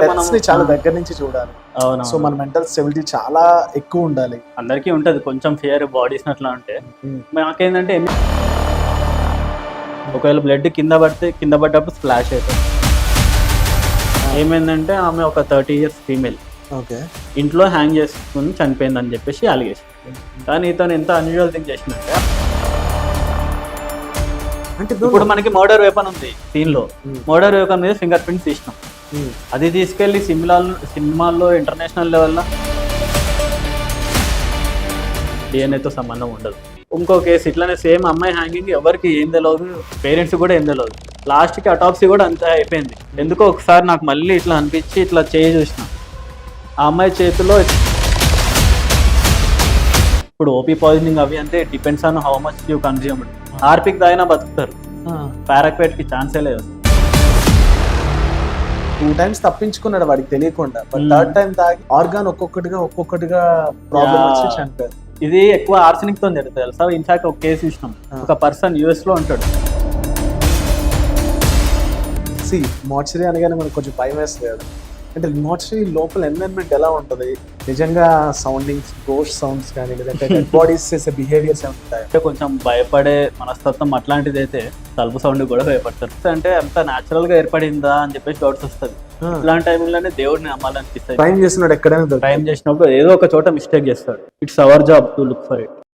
మనం చాలా దగ్గర నుంచి చూడాలి. అవును. సో మన మెంటల్ స్టెబిలిటీ చాలా ఎక్కువ ఉండాలి. అందరికీ ఉంటది కొంచెం ఫియర్ బాడీస్ అట్లా ఉంటే. మాకేంటంటే ఒకవేళ బ్లడ్ కింద పడ్డప్పుడు స్ప్లాష్ అవుతుంది. ఏమైందంటే ఆమె ఒక 30 years ఫీమేల్, ఓకే, ఇంట్లో హ్యాంగ్ చేసుకుని చనిపోయింది అని చెప్పేసి అలిగేషన్. కానీ ఇతను ఎంత అన్యూజువల్ థింగ్ చేసినట్టే, అంటే ఇప్పుడు మనకి మర్డర్ వెపన్ ఉంది సీన్ లో, మర్డర్ వెపన్ మీద ఫింగర్ ప్రింట్స్ తీసినాం. అది తీసుకెళ్లి సినిమాల్లో ఇంటర్నేషనల్ లెవెల్లో డిఎన్ఏతో సంబంధం ఉండదు. ఇంకో కేసు ఇట్లానే సేమ్ అమ్మాయి హ్యాంగింగ్, ఎవరికి ఏం తెలియదు, పేరెంట్స్ కూడా ఏం తెలియదు. లాస్ట్కి అటాప్సీ కూడా అంతే అయిపోయింది. ఎందుకో ఒకసారి నాకు మళ్ళీ ఇట్లా అనిపించి ఇట్లా చేయి చూసిన, ఆ అమ్మాయి చేతిలో ఇప్పుడు ఓపీ పాయిజనింగ్ అవి అంటే depends on how much you consume. Harpic దాయినా బతుకుతారు, పారాక్వేట్కి ఛాన్సే లేదు. 2 times తప్పించుకున్నాడు వాడికి తెలియకుండా, బట్ 3rd time తాగి ఆర్గాన్ ఒక్కొక్కటిగా ప్రాబ్లం వచ్చి చనిపోయారు. ఇది ఎక్కువ ఆర్సెనిక్ తో జరుగుతుంది తెలుసా. ఇన్ఫాక్ట్ ఒక కేసు చూసినాం, ఒక పర్సన్ US లో ఉంటాడు. మార్చరీ అనగానే మనకు కొంచెం భయం వేస్తుంది కదా, అంటే మార్చరీ లోపల ఎన్విరాన్మెంట్ ఎలా ఉంటుంది నిజంగా, సౌండింగ్స్, గోస్ట్ సౌండ్స్ కానీ లేదంటే డెడ్ బాడీస్ చేసే బిహేవియర్స్ ఉంటాయి. అంటే కొంచెం భయపడే మనస్తత్వం అట్లాంటిది అయితే తలుపు సౌండ్ కూడా భయపడతారు. అంటే అంత న్యాచురల్ గా ఏర్పడిందా అని చెప్పేసి డౌట్స్ వస్తుంది. ఇట్లాంటి టైంలోనే దేవుడిని నమ్మాలనిపిస్తుంది. క్రైమ్ చేస్తున్నాడు ఎక్కడైనా, క్రైమ్ చేసినప్పుడు ఏదో ఒక చోట మిస్టేక్ చేస్తాడు. It's our job to look for it.